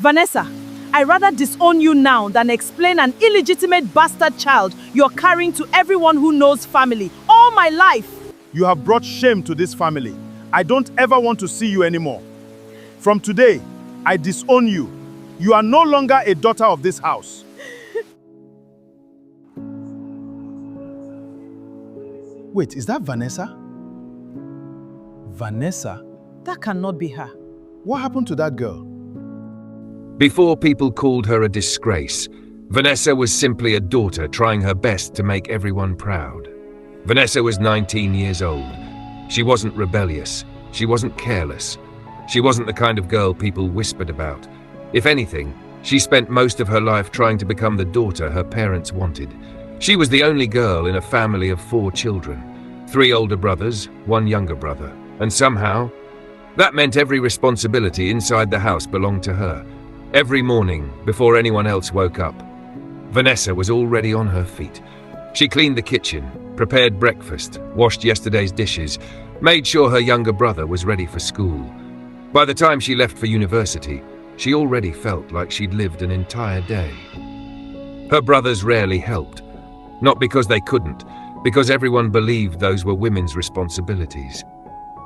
Vanessa, I rather disown you now than explain an illegitimate bastard child you're carrying to everyone who knows family all my life. You have brought shame to this family. I don't ever want to see you anymore. From today, I disown you. You are no longer a daughter of this house. Wait, is that Vanessa? Vanessa? That cannot be her. What happened to that girl? Before people called her a disgrace, Vanessa was simply a daughter trying her best to make everyone proud. Vanessa was 19 years old. She wasn't rebellious. She wasn't careless. She wasn't the kind of girl people whispered about. If anything, she spent most of her life trying to become the daughter her parents wanted. She was the only girl in a family of 4 children, 3 older brothers, 1 younger brother, and somehow, that meant every responsibility inside the house belonged to her. Every morning, before anyone else woke up, Vanessa was already on her feet. She cleaned the kitchen, prepared breakfast, washed yesterday's dishes, made sure her younger brother was ready for school. By the time she left for university, she already felt like she'd lived an entire day. Her brothers rarely helped, not because they couldn't, because everyone believed those were women's responsibilities.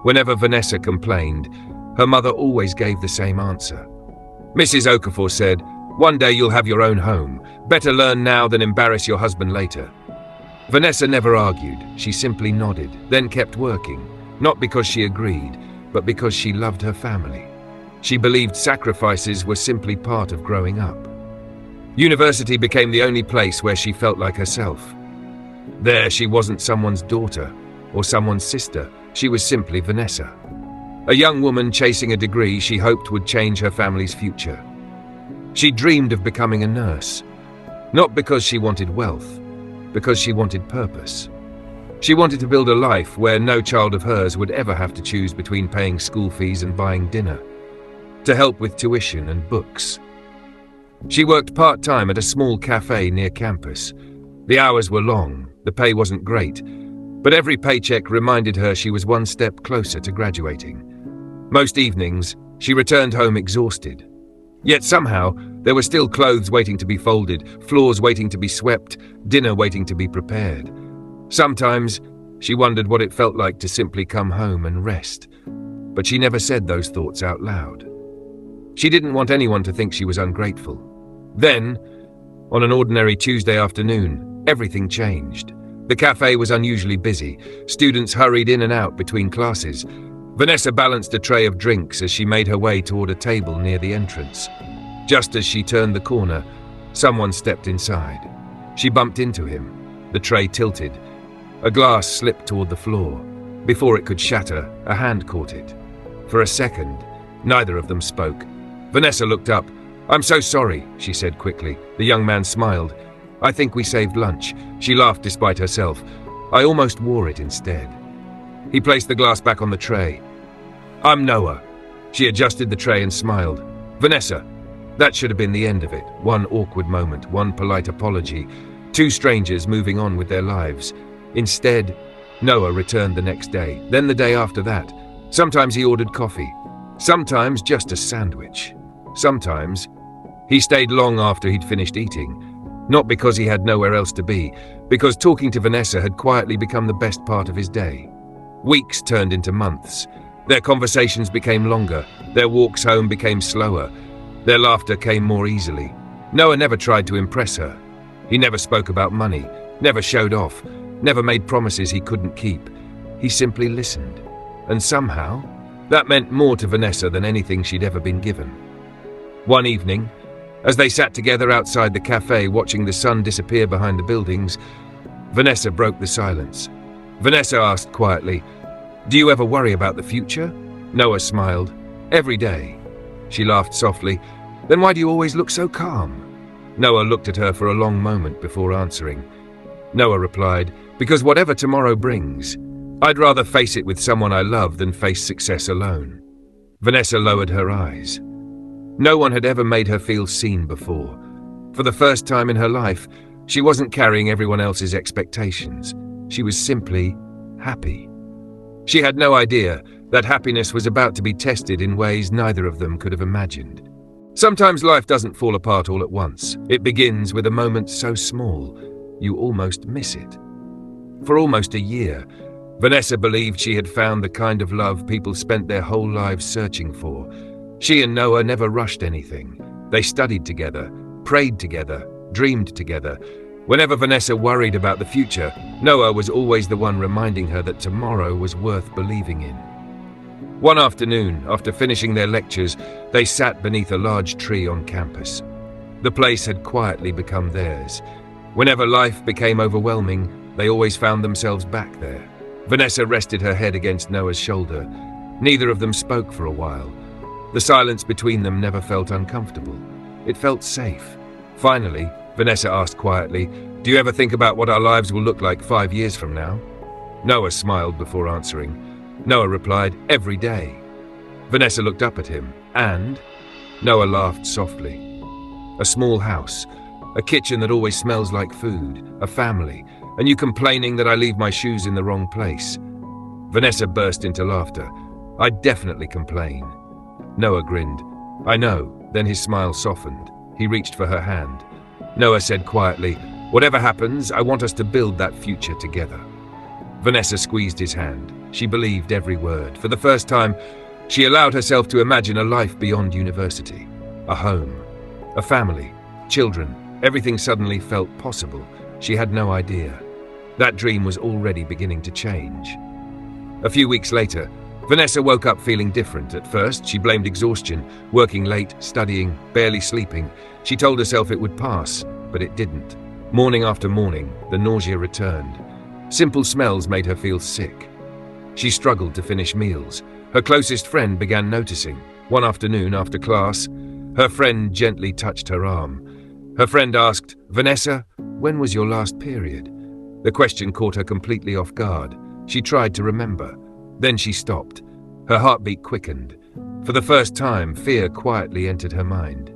Whenever Vanessa complained, her mother always gave the same answer. Mrs. Okafor said, "One day you'll have your own home. Better learn now than embarrass your husband later." Vanessa never argued. She simply nodded, then kept working, not because she agreed, but because she loved her family. She believed sacrifices were simply part of growing up. University became the only place where she felt like herself. There, she wasn't someone's daughter or someone's sister. She was simply Vanessa. A young woman chasing a degree she hoped would change her family's future. She dreamed of becoming a nurse, not because she wanted wealth, because she wanted purpose. She wanted to build a life where no child of hers would ever have to choose between paying school fees and buying dinner, to help with tuition and books. She worked part-time at a small cafe near campus. The hours were long, the pay wasn't great, but every paycheck reminded her she was one step closer to graduating. Most evenings, she returned home exhausted. Yet somehow, there were still clothes waiting to be folded, floors waiting to be swept, dinner waiting to be prepared. Sometimes, she wondered what it felt like to simply come home and rest, but she never said those thoughts out loud. She didn't want anyone to think she was ungrateful. Then, on an ordinary Tuesday afternoon, everything changed. The cafe was unusually busy. Students hurried in and out between classes. Vanessa balanced a tray of drinks as she made her way toward a table near the entrance. Just as she turned the corner, someone stepped inside. She bumped into him. The tray tilted. A glass slipped toward the floor. Before it could shatter, a hand caught it. For a second, neither of them spoke. Vanessa looked up. "I'm so sorry," she said quickly. The young man smiled. "I think we saved lunch." She laughed despite herself. "I almost wore it instead." He placed the glass back on the tray. "I'm Noah." She adjusted the tray and smiled. "Vanessa." That should have been the end of it. One awkward moment, one polite apology. 2 strangers moving on with their lives. Instead, Noah returned the next day, then the day after that. Sometimes he ordered coffee. Sometimes just a sandwich. Sometimes he stayed long after he'd finished eating. Not because he had nowhere else to be, because talking to Vanessa had quietly become the best part of his day. Weeks turned into months. Their conversations became longer. Their walks home became slower. Their laughter came more easily. Noah never tried to impress her. He never spoke about money, never showed off, never made promises he couldn't keep. He simply listened. And somehow, that meant more to Vanessa than anything she'd ever been given. One evening, as they sat together outside the cafe watching the sun disappear behind the buildings, Vanessa broke the silence. Vanessa asked quietly, "Do you ever worry about the future?" Noah smiled. "Every day." She laughed softly. "Then why do you always look so calm?" Noah looked at her for a long moment before answering. Noah replied, "Because whatever tomorrow brings, I'd rather face it with someone I love than face success alone." Vanessa lowered her eyes. No one had ever made her feel seen before. For the first time in her life, she wasn't carrying everyone else's expectations. She was simply happy. She had no idea that happiness was about to be tested in ways neither of them could have imagined. Sometimes life doesn't fall apart all at once. It begins with a moment so small, you almost miss it. For almost a year, Vanessa believed she had found the kind of love people spent their whole lives searching for. She and Noah never rushed anything. They studied together, prayed together, dreamed together. Whenever Vanessa worried about the future, Noah was always the one reminding her that tomorrow was worth believing in. One afternoon, after finishing their lectures, they sat beneath a large tree on campus. The place had quietly become theirs. Whenever life became overwhelming, they always found themselves back there. Vanessa rested her head against Noah's shoulder. Neither of them spoke for a while. The silence between them never felt uncomfortable. It felt safe. Finally, Vanessa asked quietly, "Do you ever think about what our lives will look like 5 years from now?" Noah smiled before answering. Noah replied, "Every day." Vanessa looked up at him, and Noah laughed softly. A small house, a kitchen that always smells like food, a family, and you complaining that I leave my shoes in the wrong place. Vanessa burst into laughter. "I definitely complain." Noah grinned. "I know." Then his smile softened. He reached for her hand. Noah said quietly, "Whatever happens, I want us to build that future together." Vanessa squeezed his hand. She believed every word. For the first time, she allowed herself to imagine a life beyond university. A home, a family, children. Everything suddenly felt possible. She had no idea. That dream was already beginning to change. A few weeks later, Vanessa woke up feeling different. At first, she blamed exhaustion, working late, studying, barely sleeping. She told herself it would pass, but it didn't. Morning after morning, the nausea returned. Simple smells made her feel sick. She struggled to finish meals. Her closest friend began noticing. One afternoon after class, her friend gently touched her arm. Her friend asked, "Vanessa, when was your last period?" The question caught her completely off guard. She tried to remember. Then she stopped. Her heartbeat quickened. For the first time, fear quietly entered her mind.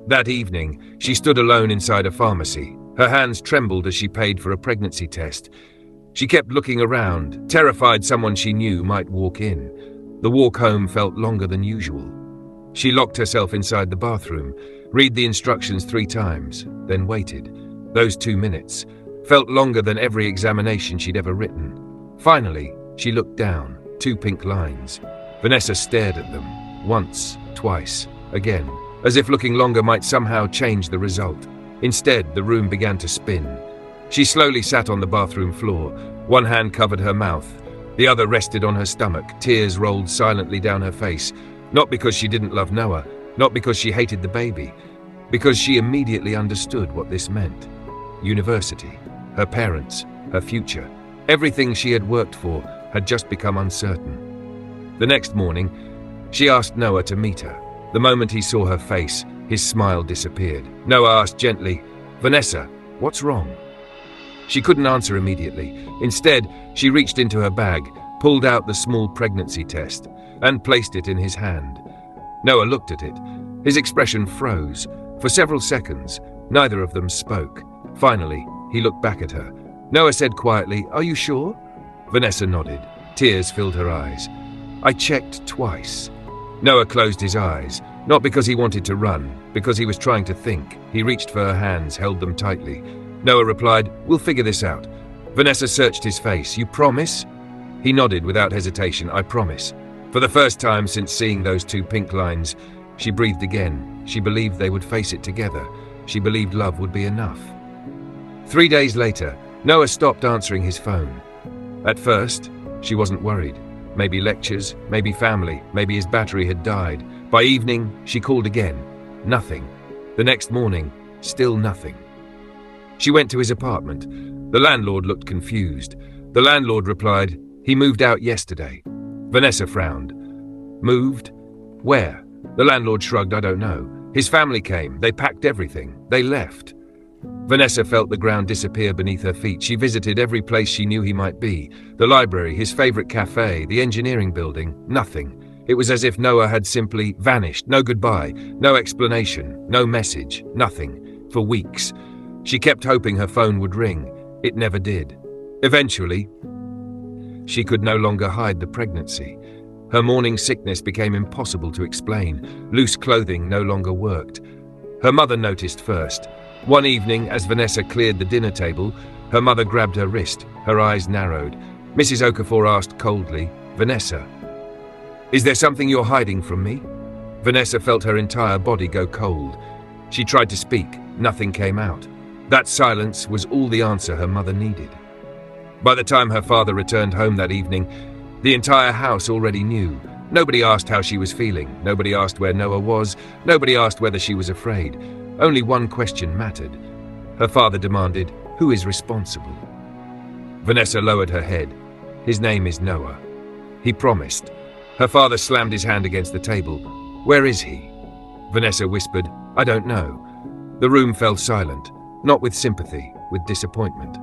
That evening, she stood alone inside a pharmacy. Her hands trembled as she paid for a pregnancy test. She kept looking around, terrified someone she knew might walk in. The walk home felt longer than usual. She locked herself inside the bathroom, read the instructions 3 times, then waited. Those 2 minutes felt longer than every examination she'd ever written. Finally, she looked down, 2 pink lines. Vanessa stared at them, once, twice, again, as if looking longer might somehow change the result. Instead, the room began to spin. She slowly sat on the bathroom floor. One hand covered her mouth. The other rested on her stomach. Tears rolled silently down her face. Not because she didn't love Noah, not because she hated the baby, because she immediately understood what this meant. University, her parents, her future. Everything she had worked for had just become uncertain. The next morning, she asked Noah to meet her. The moment he saw her face, his smile disappeared. Noah asked gently, "Vanessa, what's wrong?" She couldn't answer immediately. Instead, she reached into her bag, pulled out the small pregnancy test, and placed it in his hand. Noah looked at it. His expression froze. For several seconds, neither of them spoke. Finally, he looked back at her. Noah said quietly, "Are you sure?" Vanessa nodded. Tears filled her eyes. "I checked twice." Noah closed his eyes, not because he wanted to run, because he was trying to think. He reached for her hands, held them tightly. Noah replied, "We'll figure this out." Vanessa searched his face. "You promise?" He nodded without hesitation. "I promise." For the first time since seeing those 2 pink lines, she breathed again. She believed they would face it together. She believed love would be enough. 3 days later, Noah stopped answering his phone. At first, she wasn't worried. Maybe lectures, maybe family, maybe his battery had died. By evening, she called again. Nothing. The next morning, still nothing. She went to his apartment. The landlord looked confused. The landlord replied, "He moved out yesterday." Vanessa frowned. "Moved? Where?" The landlord shrugged. "I don't know. His family came. They packed everything. They left." Vanessa felt the ground disappear beneath her feet. She visited every place she knew he might be. The library, his favorite cafe, the engineering building. Nothing. It was as if Noah had simply vanished. No goodbye, no explanation, no message, nothing. For weeks. She kept hoping her phone would ring. It never did. Eventually, she could no longer hide the pregnancy. Her morning sickness became impossible to explain. Loose clothing no longer worked. Her mother noticed first. One evening, as Vanessa cleared the dinner table, her mother grabbed her wrist. Her eyes narrowed. Mrs. Okafor asked coldly, "Vanessa, is there something you're hiding from me?" Vanessa felt her entire body go cold. She tried to speak. Nothing came out. That silence was all the answer her mother needed. By the time her father returned home that evening, the entire house already knew. Nobody asked how she was feeling. Nobody asked where Noah was. Nobody asked whether she was afraid. Only one question mattered. Her father demanded, "Who is responsible?" Vanessa lowered her head. "His name is Noah." He promised. Her father slammed his hand against the table. "Where is he?" Vanessa whispered, "I don't know." The room fell silent, not with sympathy, with disappointment.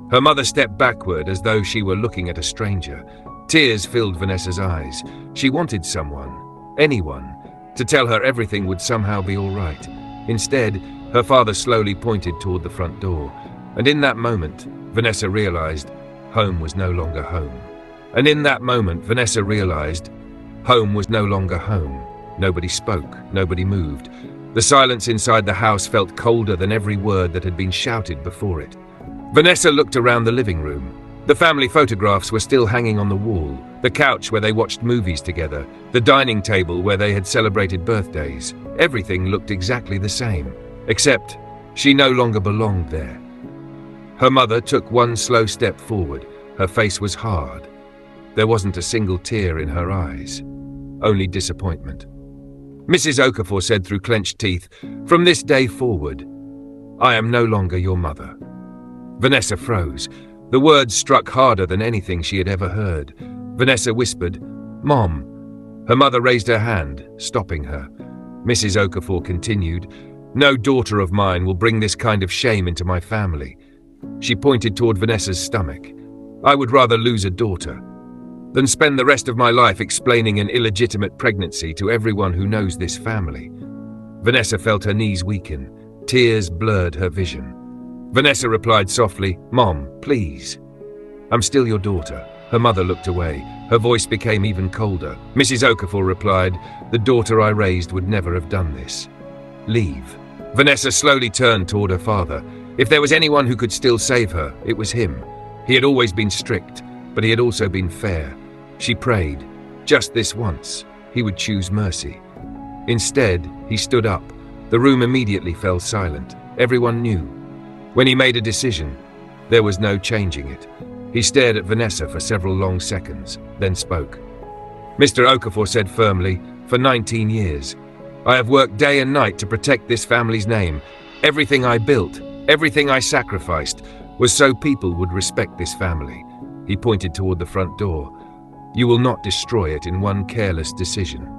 Her mother stepped backward as though she were looking at a stranger. Tears filled Vanessa's eyes. She wanted someone, anyone, to tell her everything would somehow be all right. Instead, her father slowly pointed toward the front door. And in that moment, Vanessa realized home was no longer home. And in that moment, Vanessa realized home was no longer home. Nobody spoke, nobody moved. The silence inside the house felt colder than every word that had been shouted before it. Vanessa looked around the living room. The family photographs were still hanging on the wall, the couch where they watched movies together, the dining table where they had celebrated birthdays. Everything looked exactly the same, except she no longer belonged there. Her mother took one slow step forward. Her face was hard. There wasn't a single tear in her eyes, only disappointment. Mrs. Okafor said through clenched teeth, "From this day forward, I am no longer your mother." Vanessa froze. The words struck harder than anything she had ever heard. Vanessa whispered, "Mom." Her mother raised her hand, stopping her. Mrs. Okafor continued, "No daughter of mine will bring this kind of shame into my family." She pointed toward Vanessa's stomach. "I would rather lose a daughter than spend the rest of my life explaining an illegitimate pregnancy to everyone who knows this family." Vanessa felt her knees weaken. Tears blurred her vision. Vanessa replied softly, "Mom, please. I'm still your daughter." Her mother looked away. Her voice became even colder. Mrs. Okafor replied, "The daughter I raised would never have done this. Leave." Vanessa slowly turned toward her father. If there was anyone who could still save her, it was him. He had always been strict, but he had also been fair. She prayed, just this once, he would choose mercy. Instead, he stood up. The room immediately fell silent. Everyone knew. When he made a decision, there was no changing it. He stared at Vanessa for several long seconds, then spoke. Mr. Okafor said firmly, "For 19 years, I have worked day and night to protect this family's name. Everything I built, everything I sacrificed, was so people would respect this family." He pointed toward the front door. "You will not destroy it in one careless decision."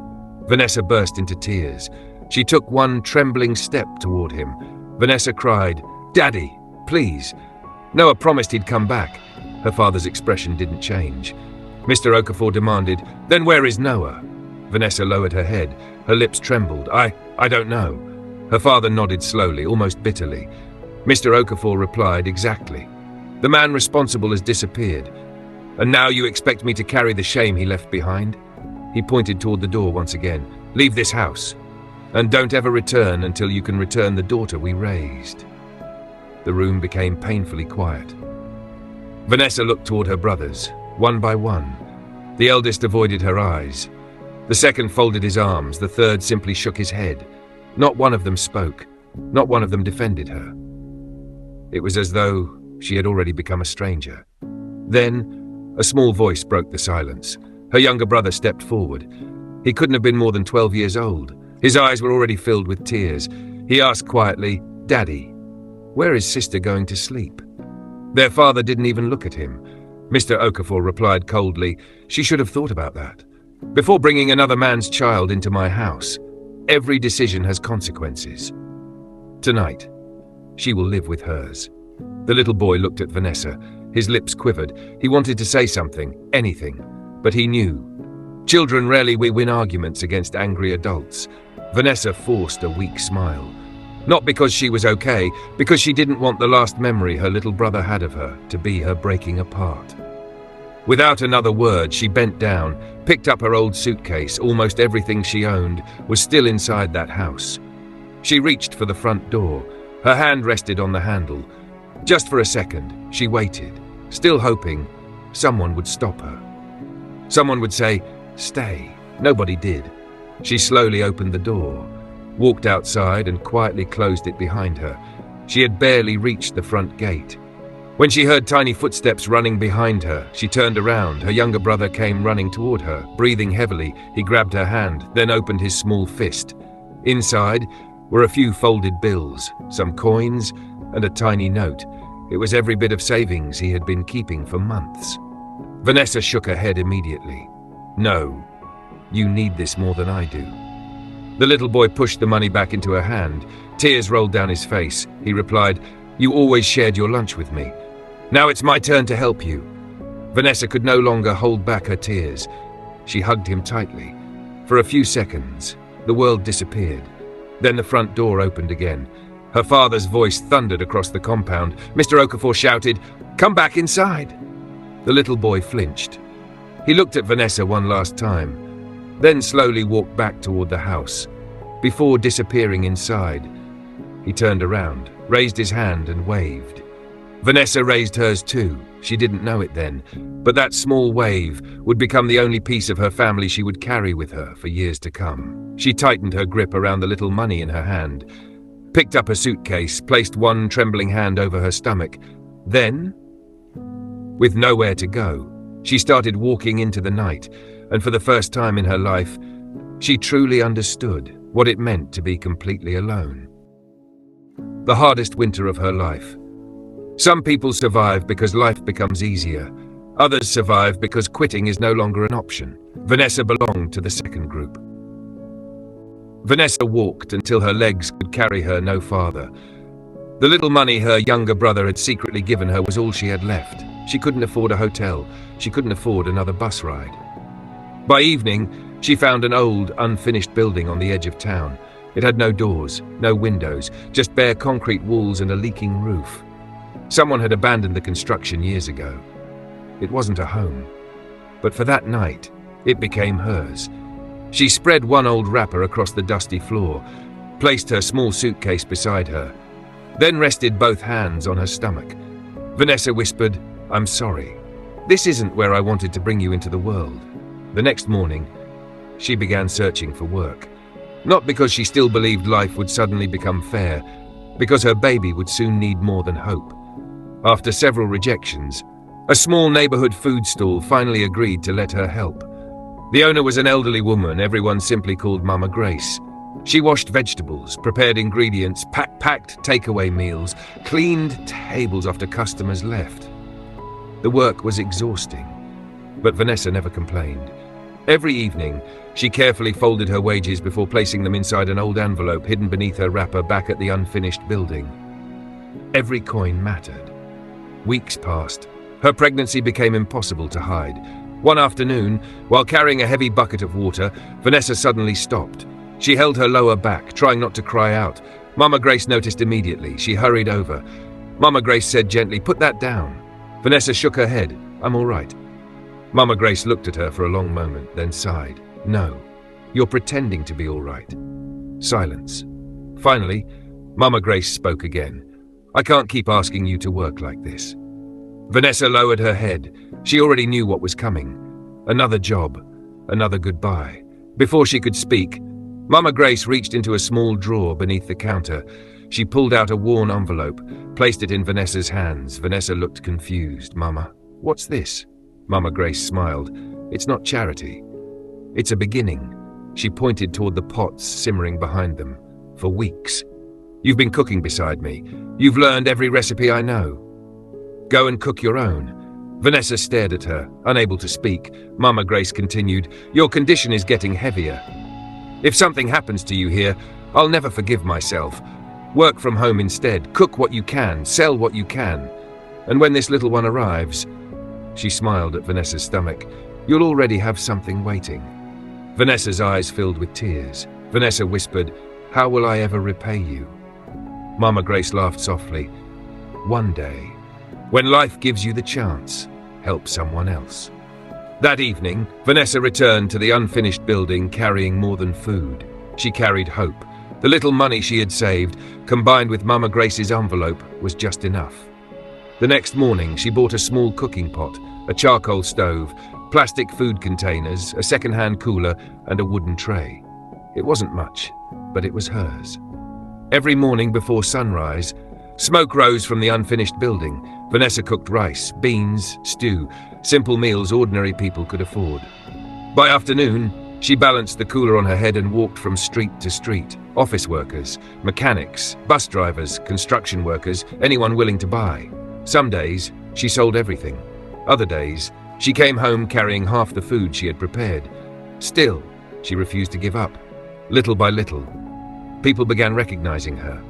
Vanessa burst into tears. She took one trembling step toward him. Vanessa cried, "Daddy, please." Noah promised he'd come back. Her father's expression didn't change. Mr. Okafor demanded, "Then where is Noah?" Vanessa lowered her head. Her lips trembled. I don't know." Her father nodded slowly, almost bitterly. Mr. Okafor replied, "Exactly. The man responsible has disappeared. And now you expect me to carry the shame he left behind?" He pointed toward the door once again. "Leave this house. And don't ever return until you can return the daughter we raised." The room became painfully quiet. Vanessa looked toward her brothers, one by one. The eldest avoided her eyes. The second folded his arms. The third simply shook his head. Not one of them spoke. Not one of them defended her. It was as though she had already become a stranger. Then, a small voice broke the silence. Her younger brother stepped forward. He couldn't have been more than 12 years old. His eyes were already filled with tears. He asked quietly, "Daddy, where is sister going to sleep?" Their father didn't even look at him. Mr. Okafor replied coldly, "She should have thought about that. Before bringing another man's child into my house, every decision has consequences. Tonight, she will live with hers." The little boy looked at Vanessa. His lips quivered. He wanted to say something, anything, but he knew. Children rarely win arguments against angry adults. Vanessa forced a weak smile. Not because she was okay, because she didn't want the last memory her little brother had of her to be her breaking apart. Without another word, she bent down, picked up her old suitcase. Almost everything she owned was still inside that house. She reached for the front door. Her hand rested on the handle. Just for a second, she waited, still hoping someone would stop her. Someone would say, "Stay." Nobody did. She slowly opened the door, walked outside and quietly closed it behind her. She had barely reached the front gate. When she heard tiny footsteps running behind her, she turned around. Her younger brother came running toward her. Breathing heavily, he grabbed her hand, then opened his small fist. Inside were a few folded bills, some coins, and a tiny note. It was every bit of savings he had been keeping for months. Vanessa shook her head immediately. "No, you need this more than I do." The little boy pushed the money back into her hand. Tears rolled down his face. He replied, "You always shared your lunch with me. Now it's my turn to help you." Vanessa could no longer hold back her tears. She hugged him tightly. For a few seconds, the world disappeared. Then the front door opened again. Her father's voice thundered across the compound. Mr. Okafor shouted, "Come back inside." The little boy flinched. He looked at Vanessa one last time, then slowly walked back toward the house. Before disappearing inside, he turned around, raised his hand and waved. Vanessa raised hers too. She didn't know it then, but that small wave would become the only piece of her family she would carry with her for years to come. She tightened her grip around the little money in her hand, picked up a suitcase, placed one trembling hand over her stomach. Then, with nowhere to go, she started walking into the night, and for the first time in her life, she truly understood what it meant to be completely alone. The hardest winter of her life. Some people survive because life becomes easier. Others survive because quitting is no longer an option. Vanessa belonged to the second group. Vanessa walked until her legs could carry her no farther. The little money her younger brother had secretly given her was all she had left. She couldn't afford a hotel. She couldn't afford another bus ride. By evening, she found an old, unfinished building on the edge of town. It had no doors, no windows, just bare concrete walls and a leaking roof. Someone had abandoned the construction years ago. It wasn't a home. But for that night, it became hers. She spread one old wrapper across the dusty floor, placed her small suitcase beside her, then rested both hands on her stomach. Vanessa whispered, "I'm sorry. This isn't where I wanted to bring you into the world." The next morning, she began searching for work. Not because she still believed life would suddenly become fair, because her baby would soon need more than hope. After several rejections, a small neighborhood food stall finally agreed to let her help. The owner was an elderly woman everyone simply called Mama Grace. She washed vegetables, prepared ingredients, packed takeaway meals, cleaned tables after customers left. The work was exhausting, but Vanessa never complained. Every evening, she carefully folded her wages before placing them inside an old envelope hidden beneath her wrapper back at the unfinished building. Every coin mattered. Weeks passed. Her pregnancy became impossible to hide. One afternoon, while carrying a heavy bucket of water, Vanessa suddenly stopped. She held her lower back, trying not to cry out. Mama Grace noticed immediately. She hurried over. Mama Grace said gently, "Put that down." Vanessa shook her head. "I'm all right." Mama Grace looked at her for a long moment, then sighed. "No, you're pretending to be all right." Silence. Finally, Mama Grace spoke again. "I can't keep asking you to work like this." Vanessa lowered her head. She already knew what was coming. Another job, another goodbye. Before she could speak, Mama Grace reached into a small drawer beneath the counter. She pulled out a worn envelope, placed it in Vanessa's hands. Vanessa looked confused. "Mama, what's this?" Mama Grace smiled. "It's not charity. It's a beginning." She pointed toward the pots simmering behind them. "For weeks. You've been cooking beside me. You've learned every recipe I know. Go and cook your own." Vanessa stared at her, unable to speak. Mama Grace continued, "Your condition is getting heavier. If something happens to you here, I'll never forgive myself. Work from home instead. Cook what you can. Sell what you can. And when this little one arrives," she smiled at Vanessa's stomach, "you'll already have something waiting." Vanessa's eyes filled with tears. Vanessa whispered, "How will I ever repay you?" Mama Grace laughed softly. "One day, when life gives you the chance, help someone else." That evening, Vanessa returned to the unfinished building carrying more than food. She carried hope. The little money she had saved, combined with Mama Grace's envelope, was just enough. The next morning, she bought a small cooking pot, a charcoal stove, plastic food containers, a second-hand cooler, and a wooden tray. It wasn't much, but it was hers. Every morning before sunrise, smoke rose from the unfinished building. Vanessa cooked rice, beans, stew, simple meals ordinary people could afford. By afternoon, she balanced the cooler on her head and walked from street to street. Office workers, mechanics, bus drivers, construction workers, anyone willing to buy. Some days, she sold everything. Other days, she came home carrying half the food she had prepared. Still, she refused to give up. Little by little, people began recognizing her.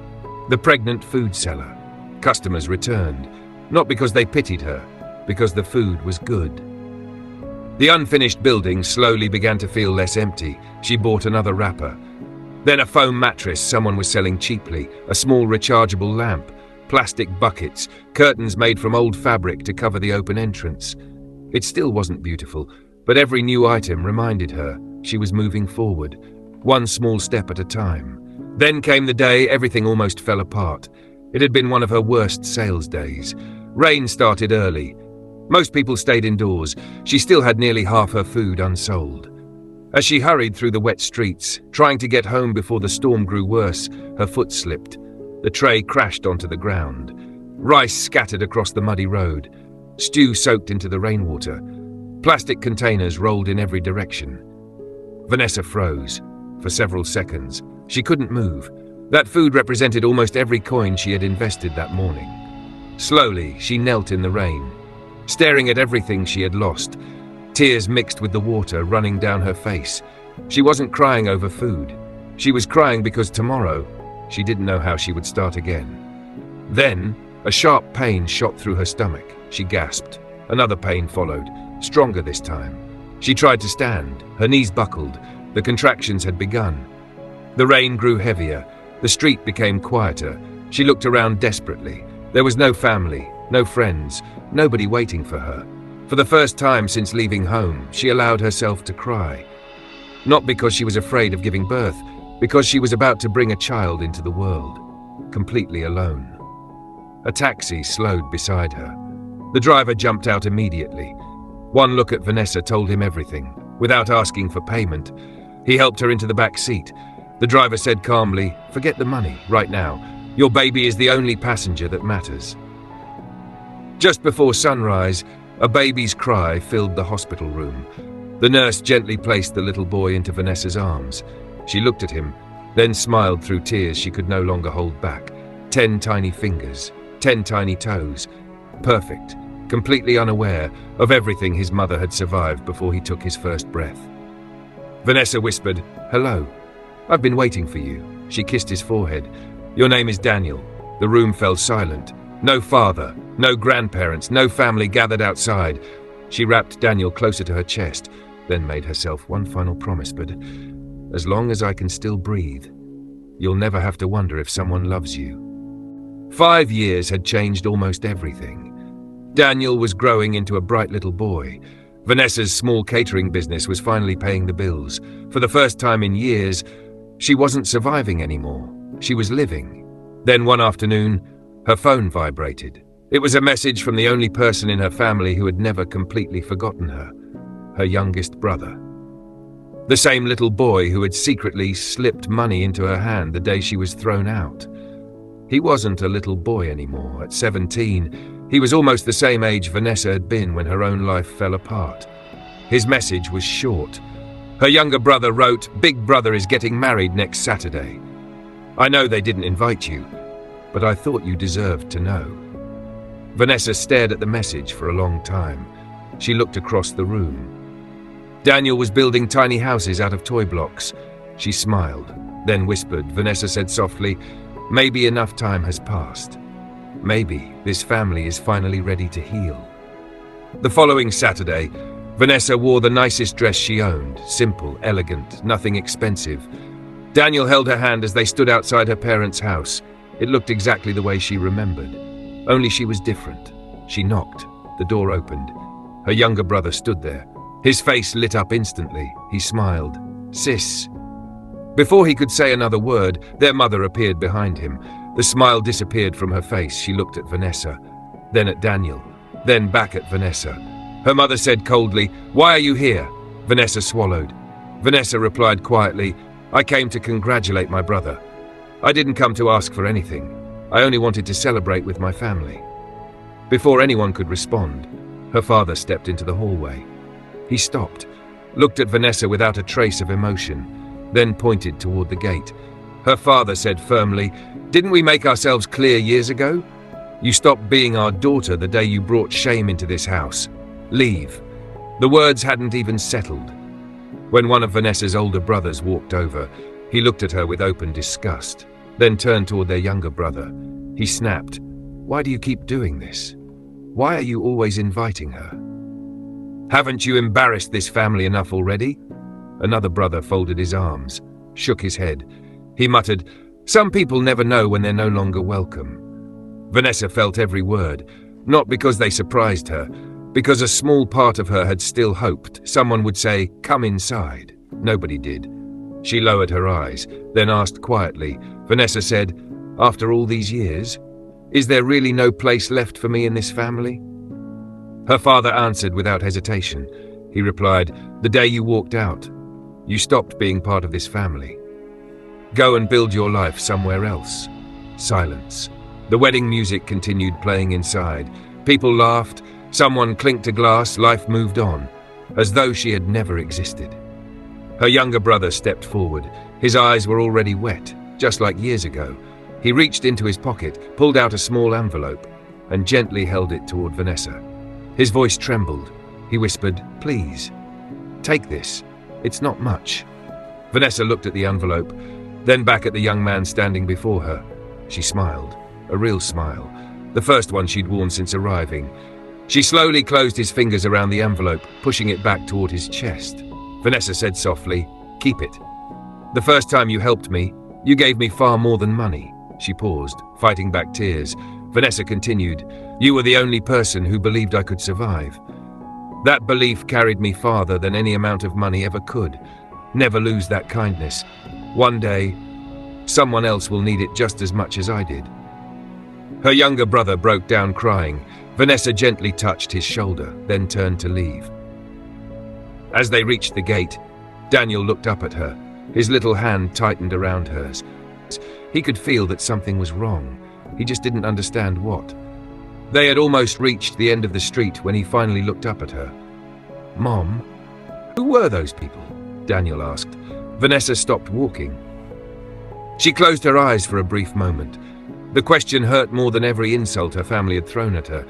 The pregnant food seller. Customers returned, not because they pitied her, because the food was good. The unfinished building slowly began to feel less empty. She bought another wrapper. Then a foam mattress someone was selling cheaply, a small rechargeable lamp, plastic buckets, curtains made from old fabric to cover the open entrance. It still wasn't beautiful, but every new item reminded her she was moving forward, one small step at a time. Then came the day everything almost fell apart. It had been one of her worst sales days. Rain started early. Most people stayed indoors. She still had nearly half her food unsold. As she hurried through the wet streets, trying to get home before the storm grew worse, her foot slipped. The tray crashed onto the ground. Rice scattered across the muddy road. Stew soaked into the rainwater. Plastic containers rolled in every direction. Vanessa froze. For several seconds, she couldn't move. That food represented almost every coin she had invested that morning. Slowly, she knelt in the rain, staring at everything she had lost, tears mixed with the water running down her face. She wasn't crying over food. She was crying because tomorrow, she didn't know how she would start again. Then, a sharp pain shot through her stomach. She gasped. Another pain followed, stronger this time. She tried to stand. Her knees buckled. The contractions had begun. The rain grew heavier. The street became quieter. She looked around desperately. There was no family, no friends, nobody waiting for her. For the first time since leaving home, she allowed herself to cry. Not because she was afraid of giving birth, because she was about to bring a child into the world, completely alone. A taxi slowed beside her. The driver jumped out immediately. One look at Vanessa told him everything. Without asking for payment, he helped her into the back seat. The driver said calmly, "Forget the money, right now. Your baby is the only passenger that matters." Just before sunrise, a baby's cry filled the hospital room. The nurse gently placed the little boy into Vanessa's arms. She looked at him, then smiled through tears she could no longer hold back. 10 tiny fingers, 10 tiny toes. Perfect, completely unaware of everything his mother had survived before he took his first breath. Vanessa whispered, "Hello. I've been waiting for you." She kissed his forehead. "Your name is Daniel." The room fell silent. No father, no grandparents, no family gathered outside. She wrapped Daniel closer to her chest, then made herself one final promise, "But as long as I can still breathe, you'll never have to wonder if someone loves you." 5 years had changed almost everything. Daniel was growing into a bright little boy. Vanessa's small catering business was finally paying the bills. For the first time in years, she wasn't surviving anymore. She was living. Then one afternoon, her phone vibrated. It was a message from the only person in her family who had never completely forgotten her, her youngest brother. The same little boy who had secretly slipped money into her hand the day she was thrown out. He wasn't a little boy anymore. At 17, he was almost the same age Vanessa had been when her own life fell apart. His message was short. Her younger brother wrote, "Big brother is getting married next Saturday. I know they didn't invite you, but I thought you deserved to know." Vanessa stared at the message for a long time. She looked across the room. Daniel was building tiny houses out of toy blocks. She smiled, then whispered. Vanessa said softly, "Maybe enough time has passed. Maybe this family is finally ready to heal." The following Saturday, Vanessa wore the nicest dress she owned, simple, elegant, nothing expensive. Daniel held her hand as they stood outside her parents' house. It looked exactly the way she remembered. Only she was different. She knocked. The door opened. Her younger brother stood there. His face lit up instantly. He smiled. "Sis." Before he could say another word, their mother appeared behind him. The smile disappeared from her face. She looked at Vanessa, then at Daniel, then back at Vanessa. Her mother said coldly, "Why are you here?" Vanessa swallowed. Vanessa replied quietly, "I came to congratulate my brother. I didn't come to ask for anything. I only wanted to celebrate with my family." Before anyone could respond, her father stepped into the hallway. He stopped, looked at Vanessa without a trace of emotion, then pointed toward the gate. Her father said firmly, "Didn't we make ourselves clear years ago? You stopped being our daughter the day you brought shame into this house. Leave." The words hadn't even settled. When one of Vanessa's older brothers walked over, he looked at her with open disgust, then turned toward their younger brother. He snapped, "Why do you keep doing this? Why are you always inviting her? Haven't you embarrassed this family enough already?" Another brother folded his arms, shook his head. He muttered, "Some people never know when they're no longer welcome." Vanessa felt every word, not because they surprised her, because a small part of her had still hoped someone would say, "Come inside." Nobody did. She lowered her eyes, then asked quietly. Vanessa said, "After all these years, is there really no place left for me in this family?" Her father answered without hesitation. He replied, "The day you walked out, you stopped being part of this family. Go and build your life somewhere else." Silence. The wedding music continued playing inside. People laughed. Someone clinked a glass. Life moved on, as though she had never existed. Her younger brother stepped forward. His eyes were already wet, just like years ago. He reached into his pocket, pulled out a small envelope, and gently held it toward Vanessa. His voice trembled. He whispered, "Please, take this. It's not much." Vanessa looked at the envelope, then back at the young man standing before her. She smiled, a real smile, the first one she'd worn since arriving. She slowly closed his fingers around the envelope, pushing it back toward his chest. Vanessa said softly, "Keep it. The first time you helped me, you gave me far more than money." She paused, fighting back tears. Vanessa continued, "You were the only person who believed I could survive. That belief carried me farther than any amount of money ever could. Never lose that kindness. One day, someone else will need it just as much as I did." Her younger brother broke down crying. Vanessa gently touched his shoulder, then turned to leave. As they reached the gate, Daniel looked up at her. His little hand tightened around hers. He could feel that something was wrong. He just didn't understand what. They had almost reached the end of the street when he finally looked up at her. "Mom, who were those people?" Daniel asked. Vanessa stopped walking. She closed her eyes for a brief moment. The question hurt more than every insult her family had thrown at her.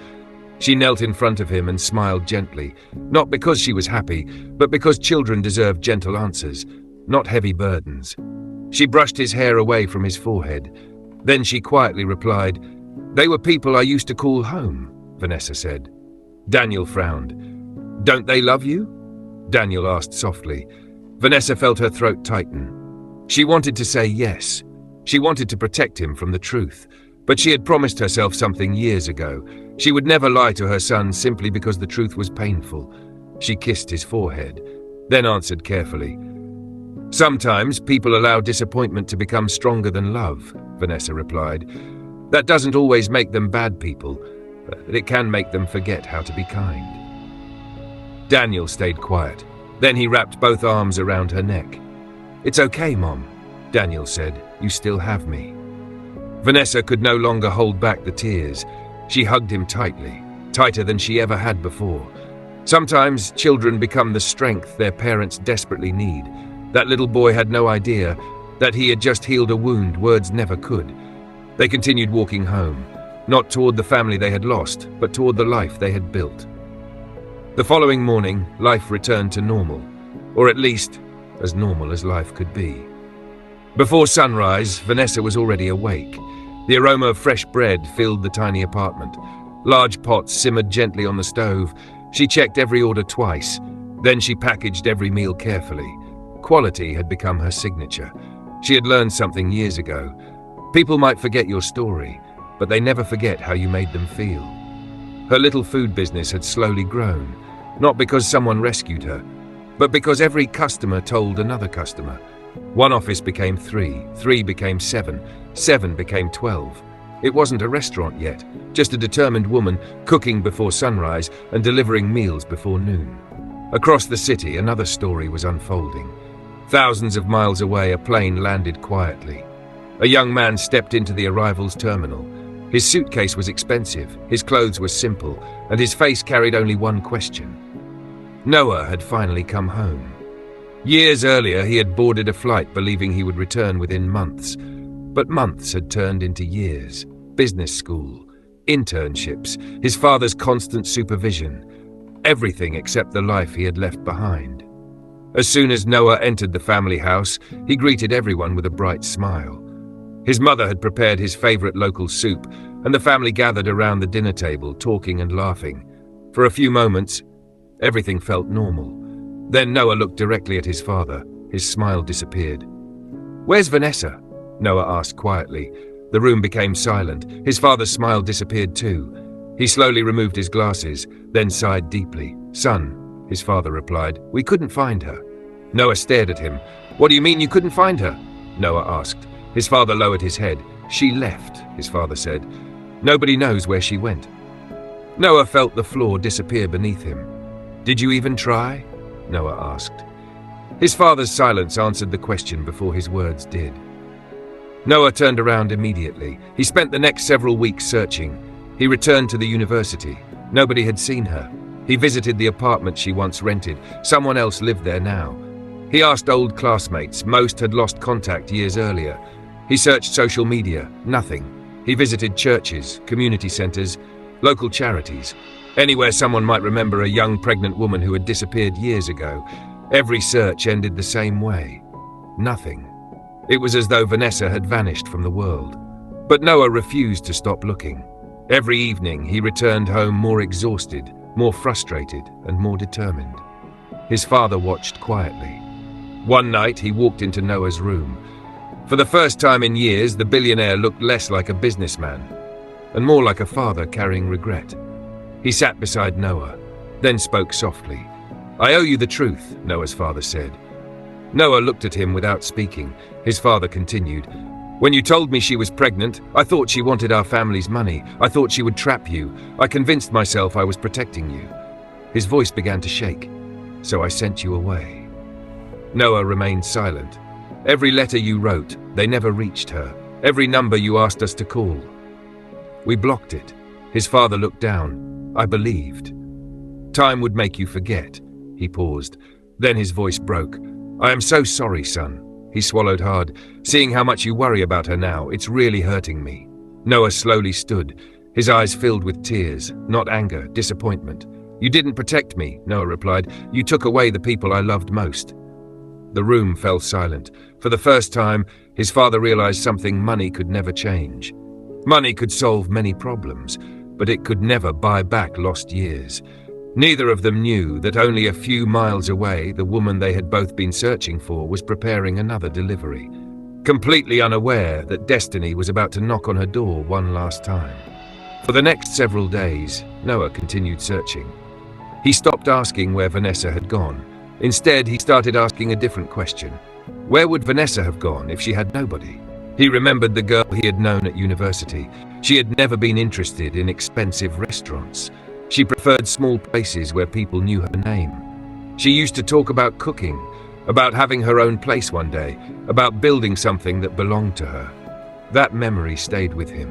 She knelt in front of him and smiled gently, not because she was happy, but because children deserve gentle answers, not heavy burdens. She brushed his hair away from his forehead. Then she quietly replied, "They were people I used to call home," Vanessa said. Daniel frowned. "Don't they love you?" Daniel asked softly. Vanessa felt her throat tighten. She wanted to say yes. She wanted to protect him from the truth, but she had promised herself something years ago. She would never lie to her son simply because the truth was painful. She kissed his forehead, then answered carefully. "Sometimes people allow disappointment to become stronger than love," Vanessa replied. "That doesn't always make them bad people, but it can make them forget how to be kind." Daniel stayed quiet. Then he wrapped both arms around her neck. "It's okay, Mom," Daniel said. "You still have me." Vanessa could no longer hold back the tears. She hugged him tightly, tighter than she ever had before. Sometimes children become the strength their parents desperately need. That little boy had no idea that he had just healed a wound words never could. They continued walking home, not toward the family they had lost, but toward the life they had built. The following morning, life returned to normal, or at least as normal as life could be. Before sunrise, Vanessa was already awake. The aroma of fresh bread filled the tiny apartment. Large pots simmered gently on the stove. She checked every order twice. Then she packaged every meal carefully. Quality had become her signature. She had learned something years ago. People might forget your story, but they never forget how you made them feel. Her little food business had slowly grown. not because someone rescued her, but because every customer told another customer. One office became 3, 3 became 7, 7 became 12. It wasn't a restaurant yet, just a determined woman cooking before sunrise and delivering meals before noon. Across the city, another story was unfolding. Thousands of miles away, a plane landed quietly. A young man stepped into the arrivals terminal. His suitcase was expensive, his clothes were simple, and his face carried only one question. Noah had finally come home. Years earlier, he had boarded a flight believing he would return within months. But months had turned into years. Business school, internships, his father's constant supervision. Everything except the life he had left behind. As soon as Noah entered the family house, he greeted everyone with a bright smile. His mother had prepared his favorite local soup, and the family gathered around the dinner table, talking and laughing. For a few moments, everything felt normal. Then Noah looked directly at his father. His smile disappeared. "Where's Vanessa?" Noah asked quietly. The room became silent. His father's smile disappeared too. He slowly removed his glasses, then sighed deeply. "Son," his father replied, "we couldn't find her." Noah stared at him. "What do you mean you couldn't find her?" Noah asked. His father lowered his head. "She left," his father said. "Nobody knows where she went." Noah felt the floor disappear beneath him. "Did you even try?" Noah asked. His father's silence answered the question before his words did. Noah turned around immediately. He spent the next several weeks searching. He returned to the university. Nobody had seen her. He visited the apartment she once rented. Someone else lived there now. He asked old classmates. Most had lost contact years earlier. He searched social media. Nothing. He visited churches, community centers, local charities. Anywhere someone might remember a young pregnant woman who had disappeared years ago. Every search ended the same way. Nothing. It was as though Vanessa had vanished from the world. But Noah refused to stop looking. Every evening he returned home more exhausted, more frustrated, and more determined. His father watched quietly. One night he walked into Noah's room. For the first time in years, the billionaire looked less like a businessman and more like a father carrying regret. He sat beside Noah, then spoke softly. "I owe you the truth," Noah's father said. Noah looked at him without speaking. His father continued, "When you told me she was pregnant, I thought she wanted our family's money. I thought she would trap you. I convinced myself I was protecting you." His voice began to shake. "So I sent you away." Noah remained silent. "Every letter you wrote, they never reached her. Every number you asked us to call. We blocked it." His father looked down. "I believed. Time would make you forget." He paused. Then his voice broke. "I am so sorry, son." He swallowed hard. "Seeing how much you worry about her now, it's really hurting me." Noah slowly stood, his eyes filled with tears, not anger, disappointment. "You didn't protect me," Noah replied. "You took away the people I loved most." The room fell silent. For the first time, his father realized something money could never change. Money could solve many problems, but it could never buy back lost years. Neither of them knew that only a few miles away, the woman they had both been searching for was preparing another delivery, completely unaware that destiny was about to knock on her door one last time. For the next several days, Noah continued searching. He stopped asking where Vanessa had gone. Instead, he started asking a different question. Where would Vanessa have gone if she had nobody? He remembered the girl he had known at university. She had never been interested in expensive restaurants. She preferred small places where people knew her name. She used to talk about cooking, about having her own place one day, about building something that belonged to her. That memory stayed with him.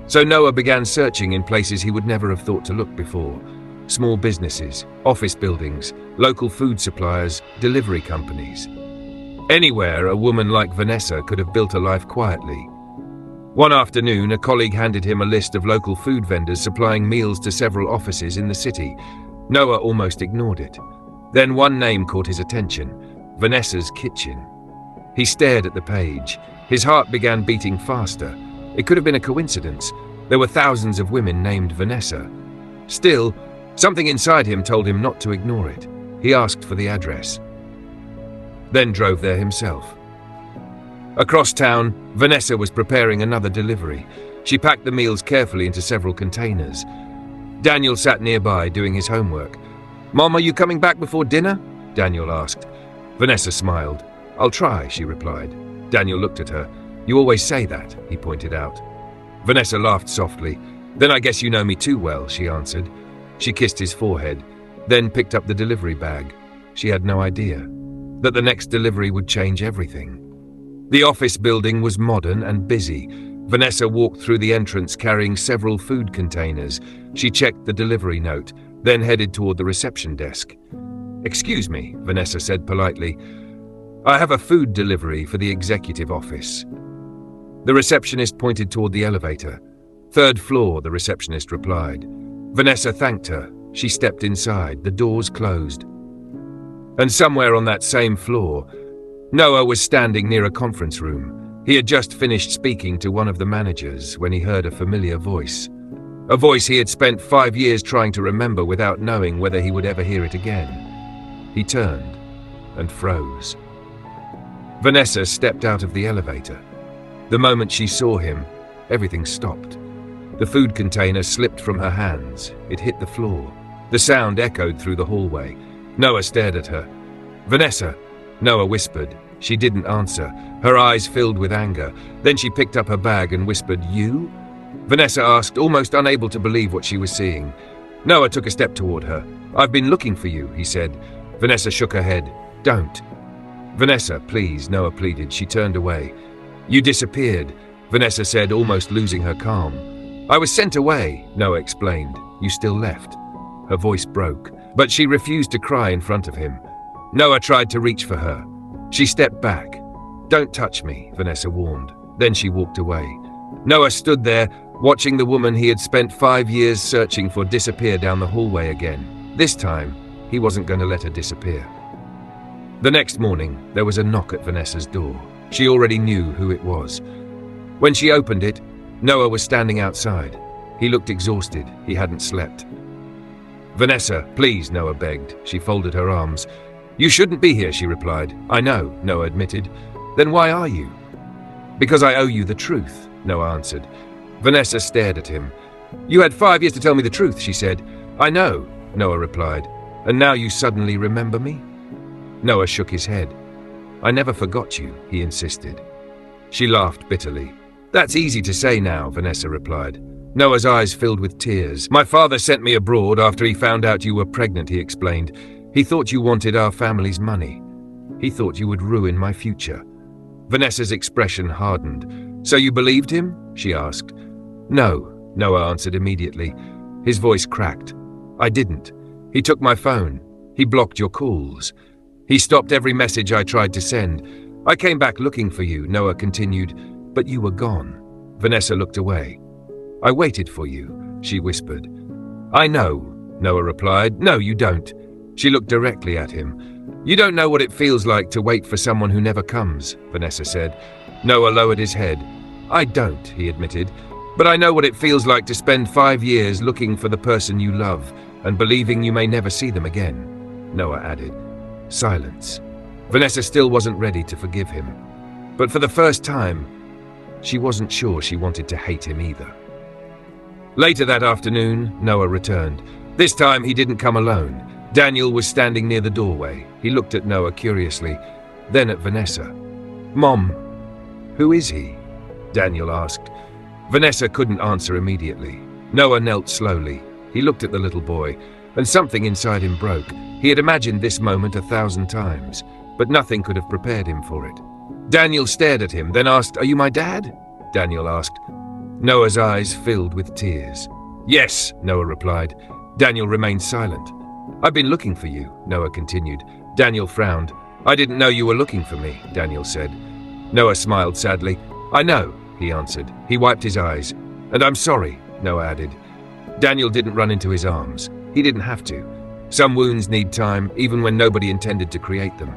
So Noah began searching in places he would never have thought to look before. Small businesses, office buildings, local food suppliers, delivery companies. Anywhere a woman like Vanessa could have built a life quietly. One afternoon, a colleague handed him a list of local food vendors supplying meals to several offices in the city. Noah almost ignored it. Then one name caught his attention, Vanessa's Kitchen. He stared at the page. His heart began beating faster. It could have been a coincidence. There were thousands of women named Vanessa. Still, something inside him told him not to ignore it. He asked for the address, then drove there himself. Across town, Vanessa was preparing another delivery. She packed the meals carefully into several containers. Daniel sat nearby doing his homework. "Mom, are you coming back before dinner?" Daniel asked. Vanessa smiled. "I'll try," she replied. Daniel looked at her. "You always say that," he pointed out. Vanessa laughed softly. "Then I guess you know me too well," she answered. She kissed his forehead, then picked up the delivery bag. She had no idea that the next delivery would change everything. The office building was modern and busy. Vanessa walked through the entrance carrying several food containers. She checked the delivery note, then headed toward the reception desk. "Excuse me," Vanessa said politely. "I have a food delivery for the executive office." The receptionist pointed toward the elevator. "Third floor," the receptionist replied. Vanessa thanked her. She stepped inside. The doors closed. And somewhere on that same floor, Noah was standing near a conference room. He had just finished speaking to one of the managers when he heard a familiar voice. A voice he had spent 5 years trying to remember without knowing whether he would ever hear it again. He turned and froze. Vanessa stepped out of the elevator. The moment she saw him, everything stopped. The food container slipped from her hands. It hit the floor. The sound echoed through the hallway. Noah stared at her. "Vanessa," Noah whispered. She didn't answer. Her eyes filled with anger. Then she picked up her bag and whispered, "You?" Vanessa asked, almost unable to believe what she was seeing. Noah took a step toward her. "I've been looking for you," he said. Vanessa shook her head. "Don't." "Vanessa, please," Noah pleaded. She turned away. "You disappeared," Vanessa said, almost losing her calm. "I was sent away," Noah explained. "You still left." Her voice broke, but she refused to cry in front of him. Noah tried to reach for her. She stepped back. "Don't touch me," Vanessa warned. Then she walked away. Noah stood there, watching the woman he had spent 5 years searching for disappear down the hallway again. This time, he wasn't going to let her disappear. The next morning, there was a knock at Vanessa's door. She already knew who it was. When she opened it, Noah was standing outside. He looked exhausted. He hadn't slept. "Vanessa, please," Noah begged. She folded her arms. "You shouldn't be here," she replied. "I know," Noah admitted. "Then why are you?" "Because I owe you the truth," Noah answered. Vanessa stared at him. "You had 5 years to tell me the truth," she said. "I know," Noah replied. "And now you suddenly remember me?" Noah shook his head. "I never forgot you," he insisted. She laughed bitterly. "That's easy to say now," Vanessa replied. Noah's eyes filled with tears. "My father sent me abroad after he found out you were pregnant," he explained. "He thought you wanted our family's money. He thought you would ruin my future." Vanessa's expression hardened. "So you believed him?" she asked. "No," Noah answered immediately. His voice cracked. "I didn't. He took my phone. He blocked your calls. He stopped every message I tried to send. I came back looking for you," Noah continued, "but you were gone." Vanessa looked away. "I waited for you," she whispered. "I know," Noah replied. "No, you don't." She looked directly at him. "You don't know what it feels like to wait for someone who never comes," Vanessa said. Noah lowered his head. "I don't," he admitted, "but I know what it feels like to spend 5 years looking for the person you love and believing you may never see them again," Noah added. Silence. Vanessa still wasn't ready to forgive him. But for the first time, she wasn't sure she wanted to hate him either. Later that afternoon, Noah returned. This time he didn't come alone. Daniel was standing near the doorway. He looked at Noah curiously, then at Vanessa. "Mom, who is he?" Daniel asked. Vanessa couldn't answer immediately. Noah knelt slowly. He looked at the little boy, and something inside him broke. He had imagined this moment 1,000 times, but nothing could have prepared him for it. Daniel stared at him, then asked, "Are you my dad?" Daniel asked. Noah's eyes filled with tears. "Yes," Noah replied. Daniel remained silent. "I've been looking for you," Noah continued. Daniel frowned. "I didn't know you were looking for me," Daniel said. Noah smiled sadly. "I know," he answered. He wiped his eyes. "And I'm sorry," Noah added. Daniel didn't run into his arms. He didn't have to. Some wounds need time, even when nobody intended to create them.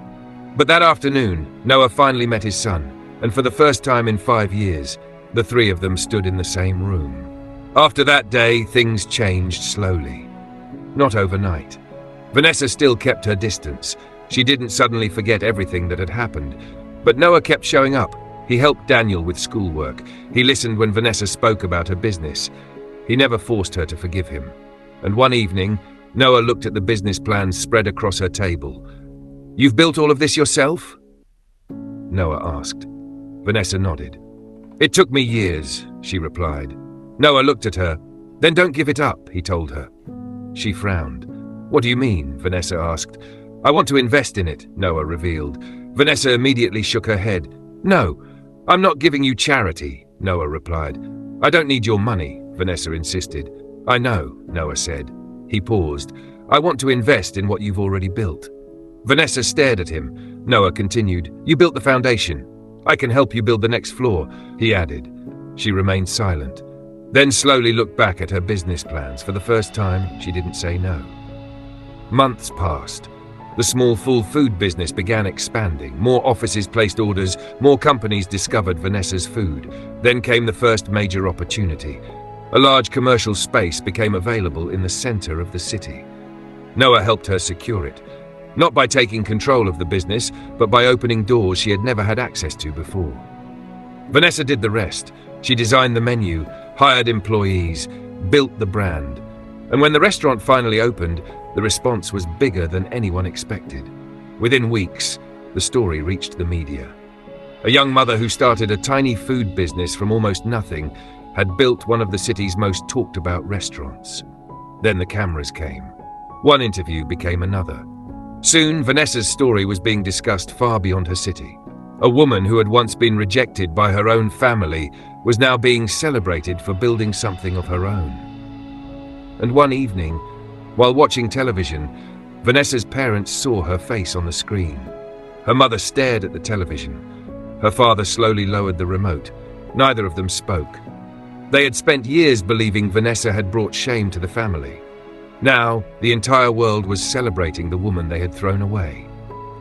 But that afternoon, Noah finally met his son, and for the first time in 5 years, the three of them stood in the same room. After that day, things changed slowly. Not overnight. Vanessa still kept her distance. She didn't suddenly forget everything that had happened. But Noah kept showing up. He helped Daniel with schoolwork. He listened when Vanessa spoke about her business. He never forced her to forgive him. And one evening, Noah looked at the business plans spread across her table. "You've built all of this yourself?" Noah asked. Vanessa nodded. "It took me years," she replied. Noah looked at her. "Then don't give it up," he told her. She frowned. "What do you mean?" Vanessa asked. "I want to invest in it," Noah revealed. Vanessa immediately shook her head. "No, I'm not giving you charity," Noah replied. "I don't need your money," Vanessa insisted. "I know," Noah said. He paused. "I want to invest in what you've already built." Vanessa stared at him. Noah continued. "You built the foundation. I can help you build the next floor," he added. She remained silent, then slowly looked back at her business plans. For the first time, she didn't say no. Months passed. The small full food business began expanding. More offices placed orders, more companies discovered Vanessa's food. Then came the first major opportunity. A large commercial space became available in the center of the city. Noah helped her secure it, not by taking control of the business, but by opening doors she had never had access to before. Vanessa did the rest. She designed the menu, hired employees, built the brand. And when the restaurant finally opened, the response was bigger than anyone expected. Within weeks, the story reached the media. A young mother who started a tiny food business from almost nothing had built one of the city's most talked about restaurants. Then the cameras came. One interview became another. Soon, Vanessa's story was being discussed far beyond her city. A woman who had once been rejected by her own family was now being celebrated for building something of her own. And one evening, while watching television, Vanessa's parents saw her face on the screen. Her mother stared at the television. Her father slowly lowered the remote. Neither of them spoke. They had spent years believing Vanessa had brought shame to the family. Now, the entire world was celebrating the woman they had thrown away.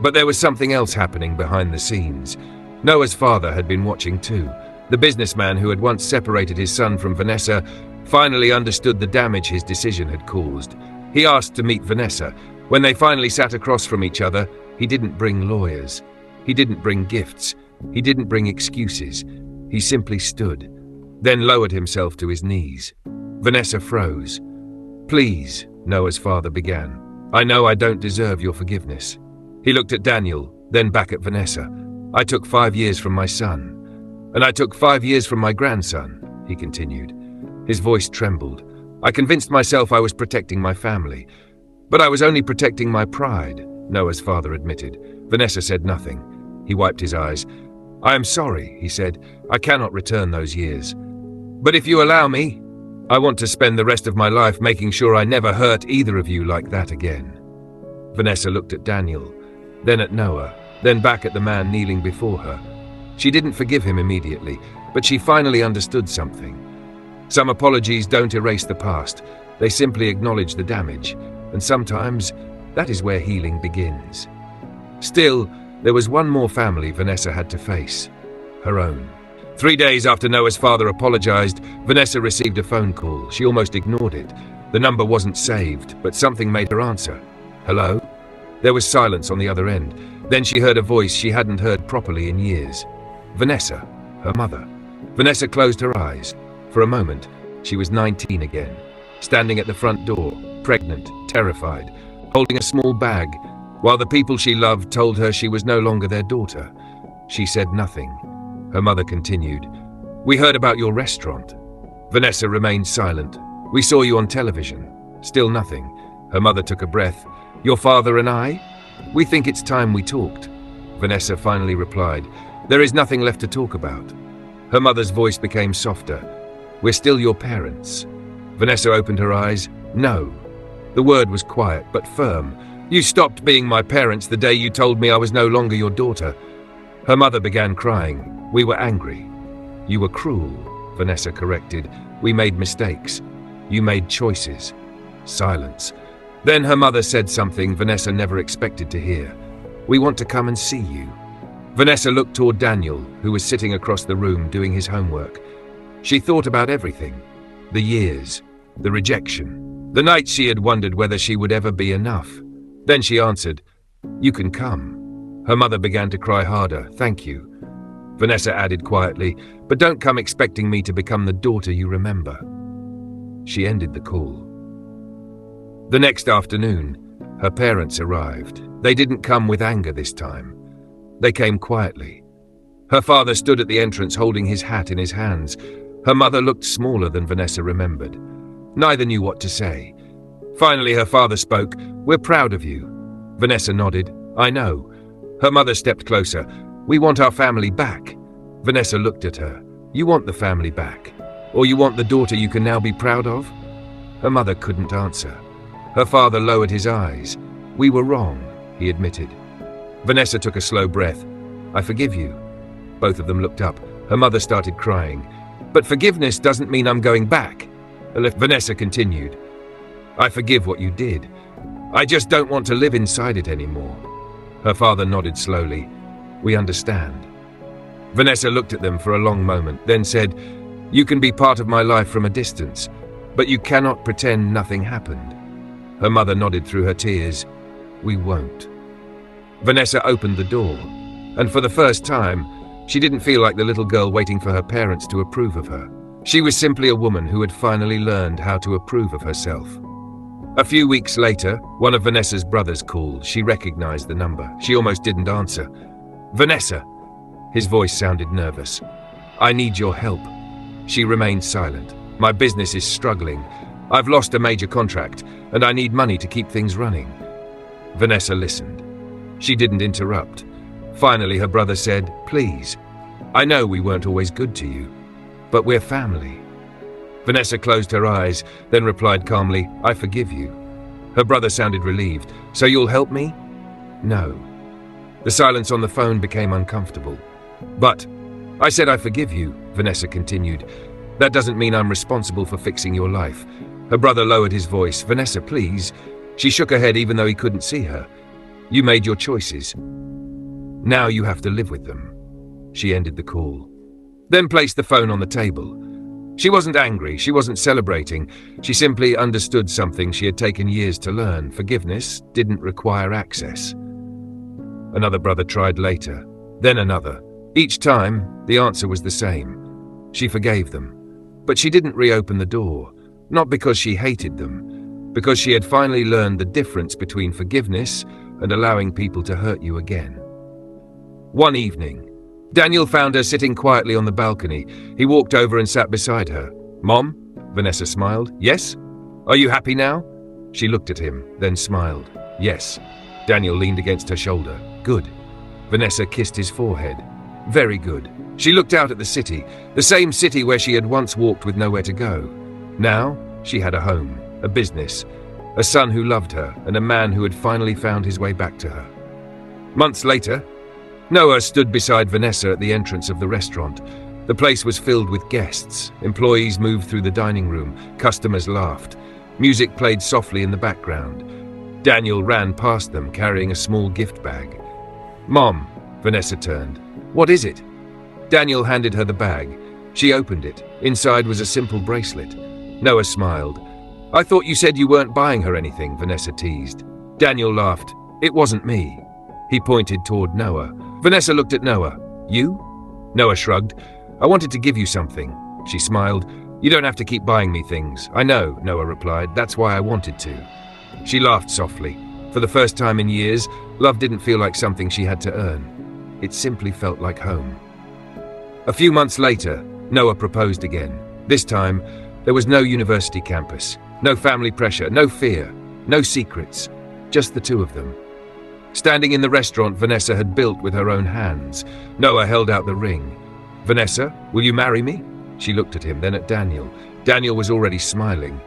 But there was something else happening behind the scenes. Noah's father had been watching too. The businessman who had once separated his son from Vanessa finally understood the damage his decision had caused. He asked to meet Vanessa. When they finally sat across from each other, he didn't bring lawyers. He didn't bring gifts. He didn't bring excuses. He simply stood, then lowered himself to his knees. Vanessa froze. "Please," Noah's father began. "I know I don't deserve your forgiveness." He looked at Daniel, then back at Vanessa. "I took 5 years from my son. And I took 5 years from my grandson," he continued. His voice trembled. "I convinced myself I was protecting my family. But I was only protecting my pride," Noah's father admitted. Vanessa said nothing. He wiped his eyes. "I am sorry," he said. "I cannot return those years. But if you allow me, I want to spend the rest of my life making sure I never hurt either of you like that again." Vanessa looked at Daniel, then at Noah, then back at the man kneeling before her. She didn't forgive him immediately, but she finally understood something. Some apologies don't erase the past. They simply acknowledge the damage, and sometimes that is where healing begins. Still, there was one more family Vanessa had to face, her own. 3 days after Noah's father apologized, Vanessa received a phone call. She almost ignored it. The number wasn't saved, but something made her answer. "Hello?" There was silence on the other end. Then she heard a voice she hadn't heard properly in years. Vanessa, her mother. Vanessa closed her eyes. For a moment, she was 19 again, standing at the front door, pregnant, terrified, holding a small bag, while the people she loved told her she was no longer their daughter. She said nothing. Her mother continued, "We heard about your restaurant." Vanessa remained silent. "We saw you on television." Still nothing. Her mother took a breath. "Your father and I? We think it's time we talked." Vanessa finally replied, "There is nothing left to talk about." Her mother's voice became softer. "We're still your parents." Vanessa opened her eyes. "No." The word was quiet but firm. "You stopped being my parents the day you told me I was no longer your daughter." Her mother began crying. "We were angry." "You were cruel," Vanessa corrected. "We made mistakes. You made choices." Silence. Then her mother said something Vanessa never expected to hear. "We want to come and see you." Vanessa looked toward Daniel, who was sitting across the room doing his homework. She thought about everything. The years, the rejection, the nights she had wondered whether she would ever be enough. Then she answered, "You can come." Her mother began to cry harder. "Thank you." Vanessa added quietly, "But don't come expecting me to become the daughter you remember." She ended the call. The next afternoon, her parents arrived. They didn't come with anger this time. They came quietly. Her father stood at the entrance holding his hat in his hands. Her mother looked smaller than Vanessa remembered. Neither knew what to say. Finally, her father spoke. "We're proud of you." Vanessa nodded. "I know." Her mother stepped closer. "We want our family back." Vanessa looked at her. "You want the family back? Or you want the daughter you can now be proud of?" Her mother couldn't answer. Her father lowered his eyes. "We were wrong," he admitted. Vanessa took a slow breath. "I forgive you." Both of them looked up. Her mother started crying. "But forgiveness doesn't mean I'm going back." Vanessa continued. "I forgive what you did. I just don't want to live inside it anymore." Her father nodded slowly. "We understand." Vanessa looked at them for a long moment, then said, "You can be part of my life from a distance, but you cannot pretend nothing happened." Her mother nodded through her tears. "We won't." Vanessa opened the door, and for the first time, she didn't feel like the little girl waiting for her parents to approve of her. She was simply a woman who had finally learned how to approve of herself. A few weeks later, one of Vanessa's brothers called. She recognized the number. She almost didn't answer. "Vanessa!" His voice sounded nervous. "I need your help." She remained silent. "My business is struggling. I've lost a major contract, and I need money to keep things running." Vanessa listened. She didn't interrupt. Finally, her brother said, "Please, I know we weren't always good to you, but we're family." Vanessa closed her eyes, then replied calmly, "I forgive you." Her brother sounded relieved. "So you'll help me?" "No." The silence on the phone became uncomfortable. "But I said I forgive you," Vanessa continued. "That doesn't mean I'm responsible for fixing your life." Her brother lowered his voice. "Vanessa, please." She shook her head even though he couldn't see her. "You made your choices. Now you have to live with them." She ended the call, then placed the phone on the table. She wasn't angry, she wasn't celebrating. She simply understood something she had taken years to learn. Forgiveness didn't require access. Another brother tried later, then another. Each time, the answer was the same. She forgave them. But she didn't reopen the door, not because she hated them, because she had finally learned the difference between forgiveness and allowing people to hurt you again. One evening, Daniel found her sitting quietly on the balcony. He walked over and sat beside her. "Mom?" Vanessa smiled. "Yes? Are you happy now?" She looked at him, then smiled. "Yes." Daniel leaned against her shoulder. "Good." Vanessa kissed his forehead. "Very good." She looked out at the same city where she had once walked with nowhere to go. Now, she had a home, a business, a son who loved her, and a man who had finally found his way back to her. Months later, Noah stood beside Vanessa at the entrance of the restaurant. The place was filled with guests. Employees moved through the dining room. Customers laughed. Music played softly in the background. Daniel ran past them, carrying a small gift bag. "Mom," Vanessa turned. "What is it?" Daniel handed her the bag. She opened it. Inside was a simple bracelet. Noah smiled. "I thought you said you weren't buying her anything," Vanessa teased. Daniel laughed. "It wasn't me." He pointed toward Noah. Vanessa looked at Noah. "You?" Noah shrugged. "I wanted to give you something." She smiled. "You don't have to keep buying me things." "I know," Noah replied. "That's why I wanted to." She laughed softly. For the first time in years, love didn't feel like something she had to earn. It simply felt like home. A few months later, Noah proposed again. This time, there was no university campus, no family pressure, no fear, no secrets, just the two of them. Standing in the restaurant Vanessa had built with her own hands, Noah held out the ring. "Vanessa, will you marry me?" She looked at him, then at Daniel. Daniel was already smiling.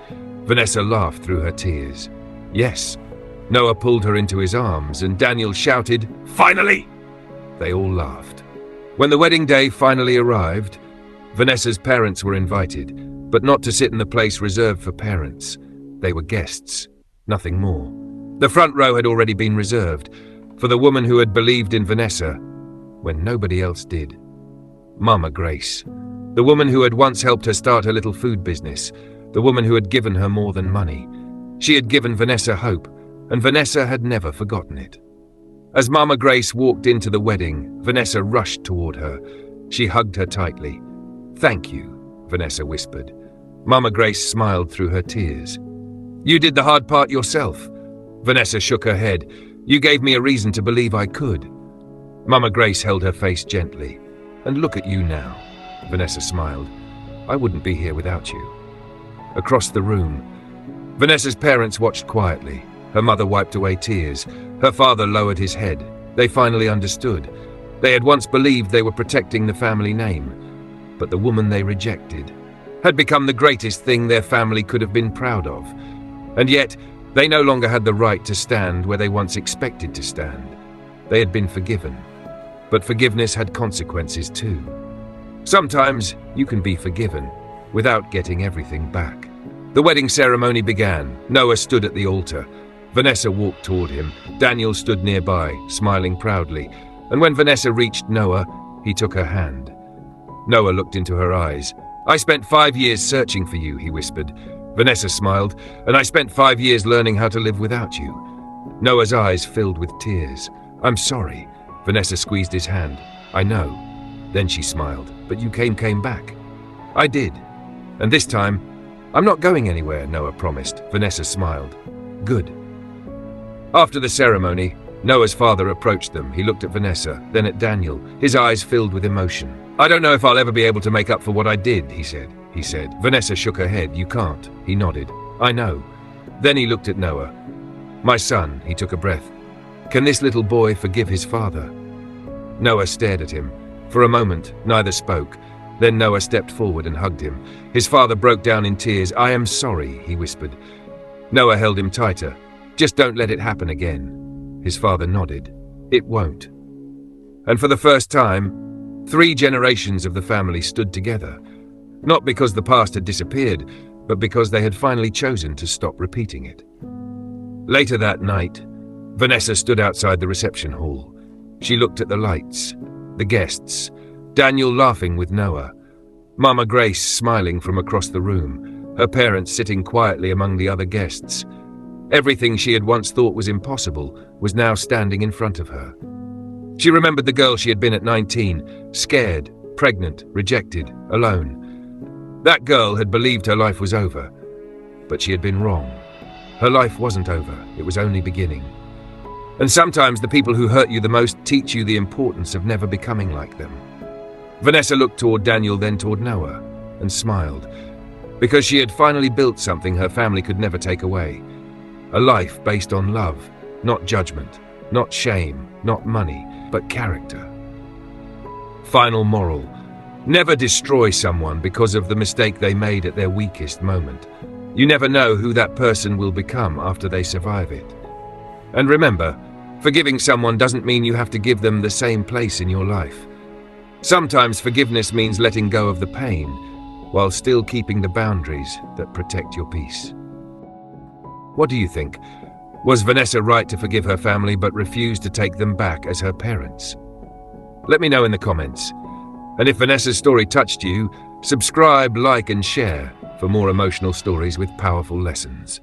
Vanessa laughed through her tears. "Yes." Noah pulled her into his arms, and Daniel shouted, "Finally!" They all laughed. When the wedding day finally arrived, Vanessa's parents were invited, but not to sit in the place reserved for parents. They were guests, nothing more. The front row had already been reserved for the woman who had believed in Vanessa when nobody else did. Mama Grace, the woman who had once helped her start her little food business, the woman who had given her more than money. She had given Vanessa hope, and Vanessa had never forgotten it. As Mama Grace walked into the wedding, Vanessa rushed toward her. She hugged her tightly. "Thank you," Vanessa whispered. Mama Grace smiled through her tears. You did the hard part yourself. Vanessa shook her head. You gave me a reason to believe I could. Mama Grace held her face gently. And look at you now. Vanessa smiled. I wouldn't be here without you. Across the room, Vanessa's parents watched quietly. Her mother wiped away tears. Her father lowered his head. They finally understood. They had once believed they were protecting the family name, but the woman they rejected had become the greatest thing their family could have been proud of. And yet, they no longer had the right to stand where they once expected to stand. They had been forgiven, but forgiveness had consequences too. Sometimes you can be forgiven without getting everything back. The wedding ceremony began. Noah stood at the altar. Vanessa walked toward him. Daniel stood nearby, smiling proudly. And when Vanessa reached Noah, he took her hand. Noah looked into her eyes. I spent 5 years searching for you, he whispered. Vanessa smiled. And I spent 5 years learning how to live without you. Noah's eyes filled with tears. I'm sorry. Vanessa squeezed his hand. I know. Then she smiled. But you came back. I did. And this time, I'm not going anywhere, Noah promised. Vanessa smiled. Good. After the ceremony, Noah's father approached them. He looked at Vanessa, then at Daniel, his eyes filled with emotion. I don't know if I'll ever be able to make up for what I did, he said. Vanessa shook her head. You can't. He nodded. I know. Then he looked at Noah. My son, he took a breath. Can this little boy forgive his father? Noah stared at him. For a moment, neither spoke. Then Noah stepped forward and hugged him. His father broke down in tears. I am sorry, he whispered. Noah held him tighter. Just don't let it happen again. His father nodded. It won't. And for the first time, 3 generations of the family stood together. Not because the past had disappeared, but because they had finally chosen to stop repeating it. Later that night, Vanessa stood outside the reception hall. She looked at the lights, the guests, Daniel laughing with Noah, Mama Grace smiling from across the room, her parents sitting quietly among the other guests. Everything she had once thought was impossible was now standing in front of her. She remembered the girl she had been at 19, scared, pregnant, rejected, alone. That girl had believed her life was over, but she had been wrong. Her life wasn't over, it was only beginning. And sometimes the people who hurt you the most teach you the importance of never becoming like them. Vanessa looked toward Daniel, then toward Noah, and smiled, because she had finally built something her family could never take away. A life based on love, not judgment, not shame, not money, but character. Final moral: never destroy someone because of the mistake they made at their weakest moment. You never know who that person will become after they survive it. And remember, forgiving someone doesn't mean you have to give them the same place in your life. Sometimes forgiveness means letting go of the pain, while still keeping the boundaries that protect your peace. What do you think? Was Vanessa right to forgive her family but refuse to take them back as her parents? Let me know in the comments. And if Vanessa's story touched you, subscribe, like, and share for more emotional stories with powerful lessons.